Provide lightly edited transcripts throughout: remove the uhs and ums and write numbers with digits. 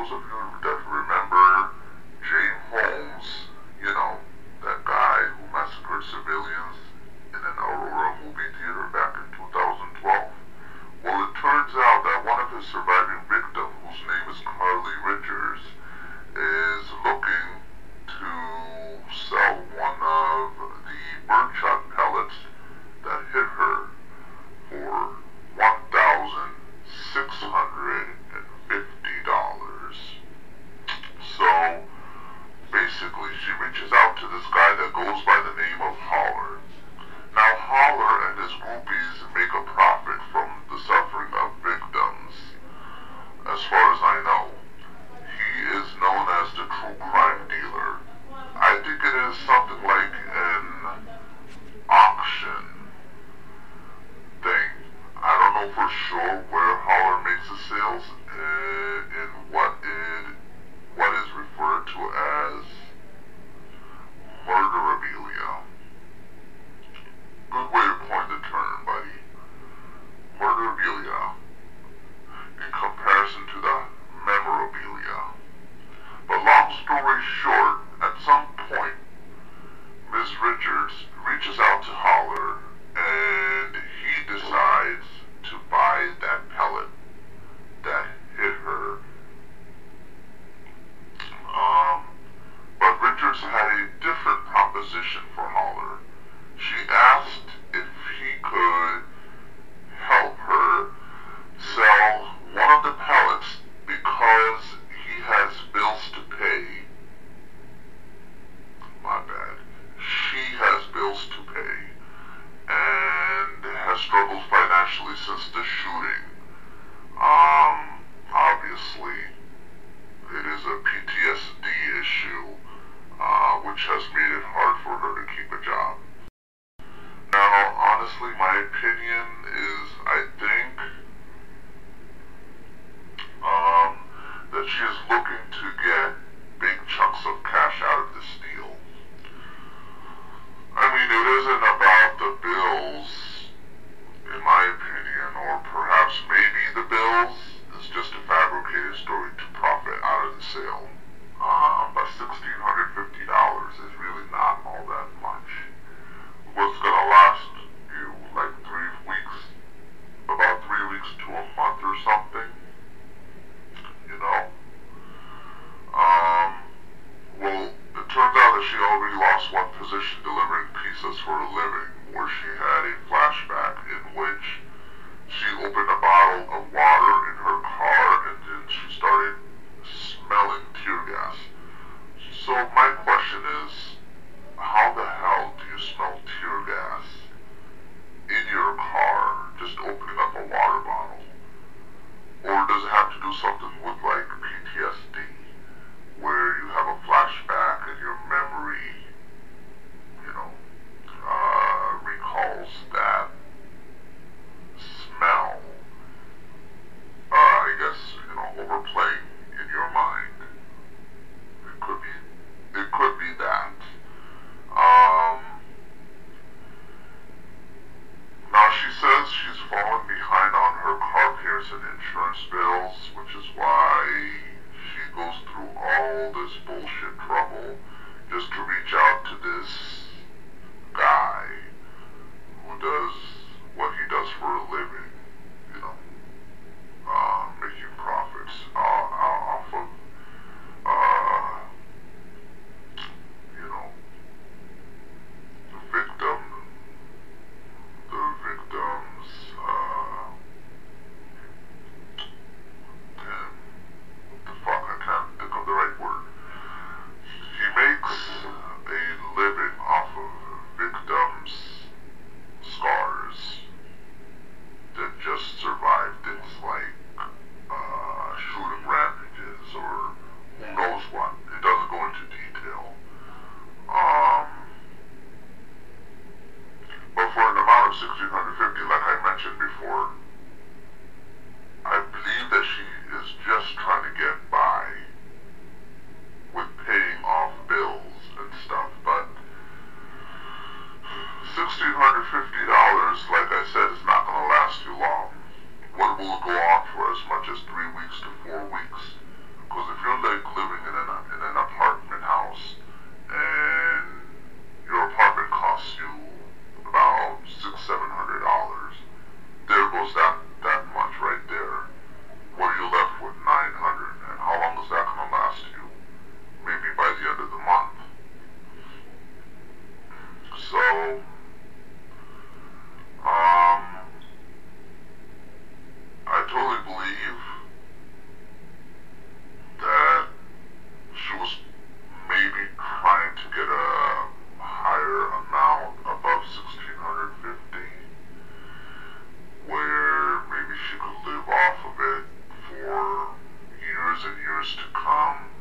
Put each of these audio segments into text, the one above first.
those of you that remember James Holmes, that guy who massacred civilians in an Aurora movie theater back in 2012. Well, it turns out that one of his surviving victims, whose name is Carly Richards, is looking to sell one of the birdshot pellets that hit her for $1,650. So basically, she reaches out to this guy that goes by the name of Holler. Now, Holler and his groupies make a profit from the suffering of victims. As far as I know, he is known as the true crime dealer. I think it is something like an auction thing. I don't know for sure where Holler makes his sales and what is referred to as murderabilia. Good way to coin the term, buddy. Murderabilia in comparison to the memorabilia. But long story short, at some point, Miss Richards reaches out to Holler and he decides to buy that pellet that hit her. But Richards had a different proposition for Holler. She asked if he could help her sell one of the pellets because he has bills to pay. My bad. She has bills to pay and has struggled financially since the shooting. Obviously, it is a PTSD issue, which has made it hard for her to keep a job. Now, honestly, my opinion is I think that she is looking to get big chunks of cash out of this deal. I mean, it isn't about the bills, in my opinion, or perhaps maybe the bills is just a fabricated story to profit out of the sale. But $1,650 is really not all that much. What's gonna last you like 3 weeks, about 3 weeks to a month or something, well, it turns out that she already lost one position delivering pizzas for a living, where she had a flashback in which she opened a bottle of water in her car and then she started smelling tear gas. So my question is, how the hell do you smell tear gas in your car just opening up a water bottle? Or does it have to do something with like PTSD, where you have a flashback and your memory, recalls that smell, I guess, overplaying in your mind. It could be that. Now she says she's fallen behind on her car repairs and insurance bills, which is why she goes through all this bullshit trouble just to reach out to this guy who does what he does for a living, making profits off of, the victims, what the fuck, I can't think of the right word. He may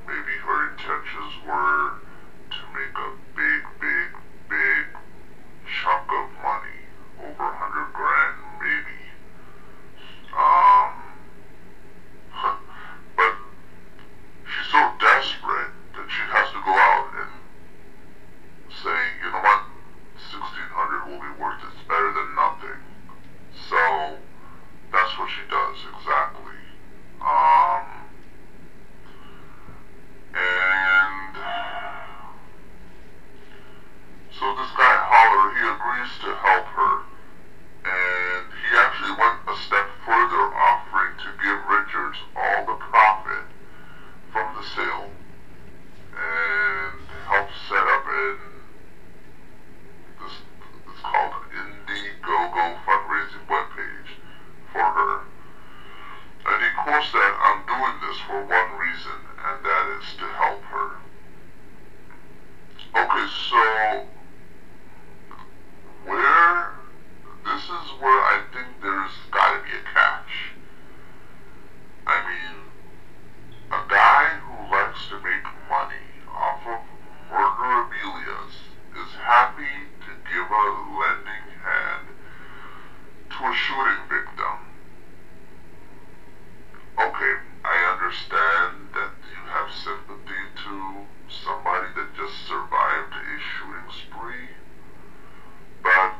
Maybe her intentions were to make a big chunk of money, over 100 grand, maybe. Um, but she's so desperate that she has to go out and say, you know what, 1600 will be worth it. It's better than nothing. So that's what she does exactly. And so this guy Holler, he agrees to help her, and he actually went a step further, offering to give Richards all the profit from the sale and help set up it's called an Indiegogo fundraising webpage for her. And he quotes that, "I'm doing this for one reason, and that is to help her." Okay, so this is where I think there's gotta be a catch. I mean, a guy who likes to make money off of murderabilias is happy to give a lending hand to a shooting victim. Okay, I understand that you have sympathy to somebody that just survived a shooting spree, but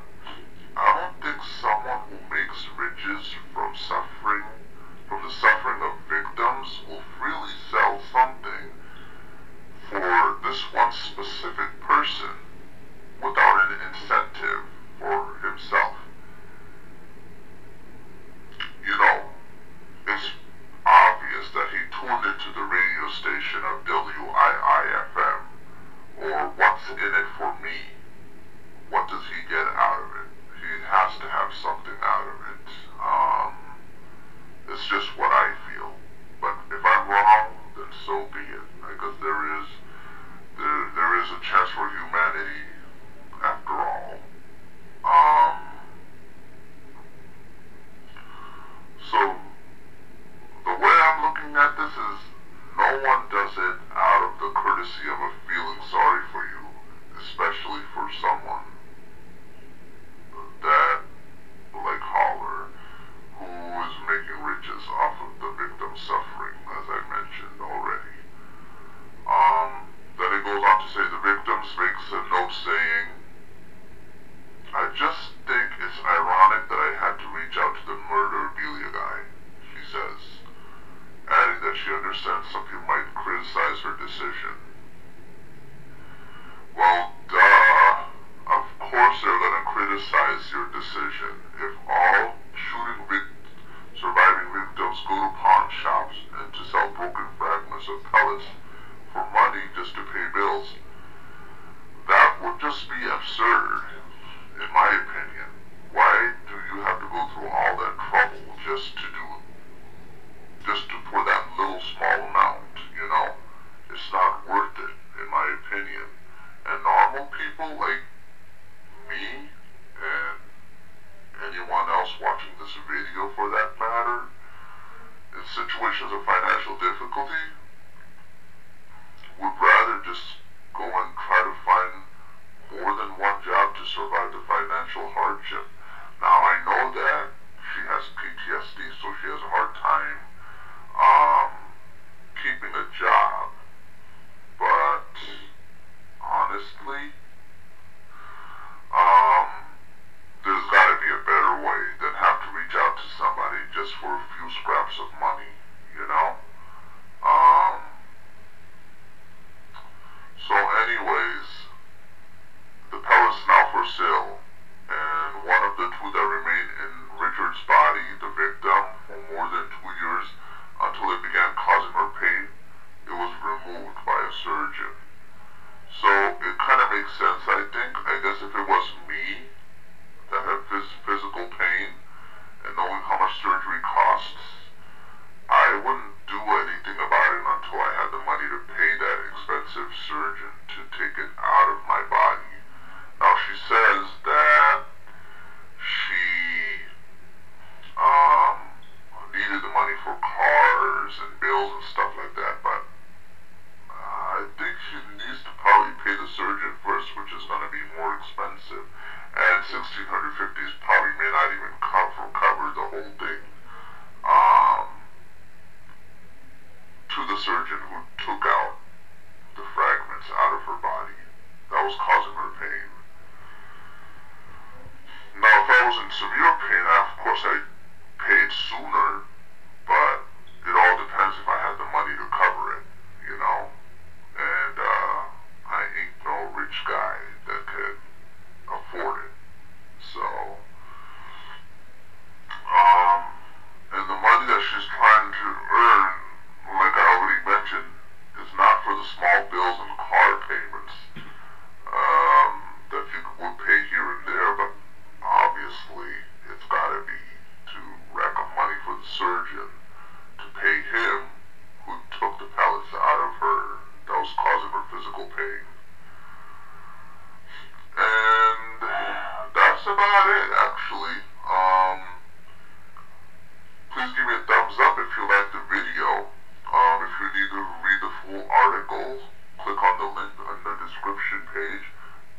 I don't think someone who makes riches from the suffering of victims, will freely sell something for this one specific person without an incentive for himself. You know, it's obvious that he tuned into the radio station of WIIFM, or What's in It for Me. What does he get out of it? He has to have something out of it. It's just what I feel. But if I'm wrong, then so be it. Because there is a chance for humanity after all. So the way I'm looking at this is, no one does it out of the courtesy of a feeling sorry for you, especially for someone that, like Holler, who is making riches off of the victim's suffering, as I mentioned already. Then it goes on to say, the victims makes a note saying, "I just think it's ironic that I had to reach out to the murderabilia guy," she says, adding that she understands some people might criticize her decision. Well, duh. Of course they're gonna criticize your decision. If all surviving victims go to pawn shops and to sell broken fragments of pellets for money just to pay bills, that would just be absurd, in my opinion. Why do you have to go through all that trouble just for that little small amount, you know? It's not worth it, in my opinion. And normal people like me and anyone else watching this video for that matter, in situations of financial difficulty, would rather just go and try to find more than one job to survive the financial hardship. Now I know that she has PTSD, so she has a hard time keeping a job, but honestly, there's gotta be a better way than have to reach out to somebody just for a few scraps of money, you know? So anyways, the pellet's now for sale, and one of the two that remained in Richard's body, the victim, for more than 2 years until it began causing her pain, it was removed by a surgeon. So it kind of makes sense, I think. I guess if it was me that had physical pain, and knowing how much surgery costs, I wouldn't do anything about it until I had the money to pay that expensive surgeon to take it out of my body. Now she says that she needed the money for cars and bills and stuff like that, but 1650s probably may not even cover the whole thing. To the surgeon who took out the fragments out of her body that was causing her pain. Now, if I was in severe pain, of course I paid sooner, but it all depends if I had the money to cover it, you know? And I ain't no rich guy that could afford it. So, and the money that she's trying to earn, like I already mentioned, is not for the small bills and car payments that you would pay here and there, but obviously it's got to be to rack up money for the surgeon to pay him who took the pellets out of her that was causing her physical pain. And that's about it, actually. Please give me a thumbs up if you liked the video. If you need to read the full article, click on the link in the description page.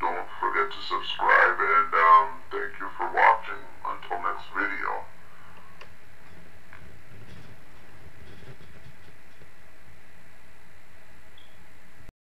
Don't forget to subscribe, and thank you for watching.